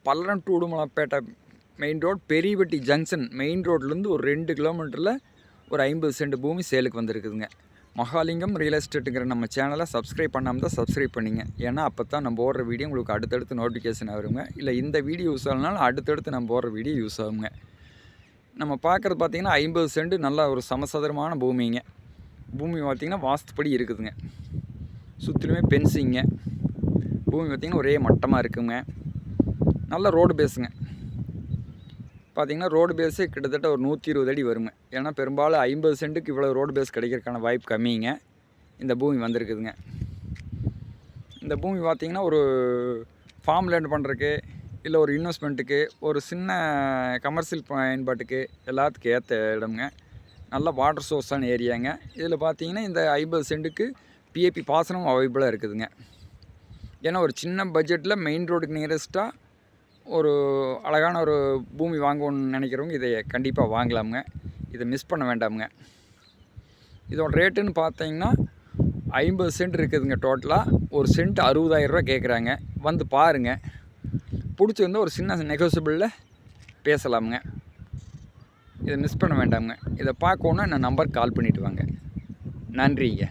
Palladam to Udumalaipettai main road Periyapatti junction main ரோட்லேருந்து ஒரு 2 கிலோமீட்டரில் ஒரு 50 சென்ட் பூமி சேலுக்கு வந்திருக்குதுங்க. மகாலிங்கம் ரியல் எஸ்டேட்டுங்கிற நம்ம சேனலை சப்ஸ்கிரைப் பண்ணாமல் தான் சப்ஸ்கிரைப் பண்ணிங்க. ஏன்னா அப்போ தான் நம்ம போடுற வீடியோ உங்களுக்கு அடுத்தடுத்து நோட்டிஃபிகேஷன் வருங்க. இல்லை இந்த வீடியோ யூஸ் ஆகலனாலும் அடுத்தடுத்து நம்ம போடுற வீடியோ யூஸ் ஆகுங்க. நம்ம பார்க்குறது பார்த்திங்கன்னா 50 சென்ட் நல்ல ஒரு சமசதுரமான பூமிங்க. பூமி பார்த்திங்கன்னா வாஸ்துப்படி இருக்குதுங்க. சுற்றிலுமே பென்சிங்க. பூமி பார்த்திங்கன்னா ஒரே மட்டமாக இருக்குங்க. நல்ல ரோடு பேஸுங்க. பார்த்திங்கன்னா ரோடு பேஸு கிட்டத்தட்ட ஒரு 120 அடி வருங்க. ஏன்னா பெரும்பாலும் 50 சென்ட்டுக்கு இவ்வளோ ரோடு பேஸ் கிடைக்கிறதுக்கான வாய்ப்பு கம்மிங்க. இந்த பூமி வந்திருக்குதுங்க. இந்த பூமி பார்த்திங்கன்னா ஒரு ஃபார்ம் லேண்ட் பண்ணுறதுக்கு இல்லை ஒரு இன்வெஸ்ட்மெண்ட்டுக்கு ஒரு சின்ன கமர்ஷியல் பயன்பாட்டுக்கு எல்லாத்துக்கும் ஏற்ற இடம்ங்க. நல்ல வாட்டர் சோர்ஸான ஏரியாங்க. இதில் பார்த்திங்கன்னா இந்த 50 சென்ட்டுக்கு பிஏபி பாசனம் அவைலபிளாக இருக்குதுங்க. ஏன்னா ஒரு சின்ன பட்ஜெட்டில் மெயின் ரோடுக்கு நியரஸ்ட்டாக ஒரு அழகான ஒரு பூமி வாங்கணும்னு நினைக்கிறவங்க இதை கண்டிப்பாக வாங்கலாமுங்க. இதை மிஸ் பண்ண வேண்டாமுங்க. இதோட ரேட்டுன்னு பார்த்தீங்கன்னா 50 சென்ட் இருக்குதுங்க. டோட்டலாக ஒரு சென்ட் 60,000 ரூபா கேட்குறாங்க. வந்து பாருங்கள், பிடிச்சிருந்தா ஒரு சின்ன நெகோசியபிளில் பேசலாமுங்க. இதை மிஸ் பண்ண வேண்டாமுங்க. இதை பார்க்கணுன்னா என்ன நம்பருக்கு கால் பண்ணிவிட்டு வாங்க. நன்றிங்க.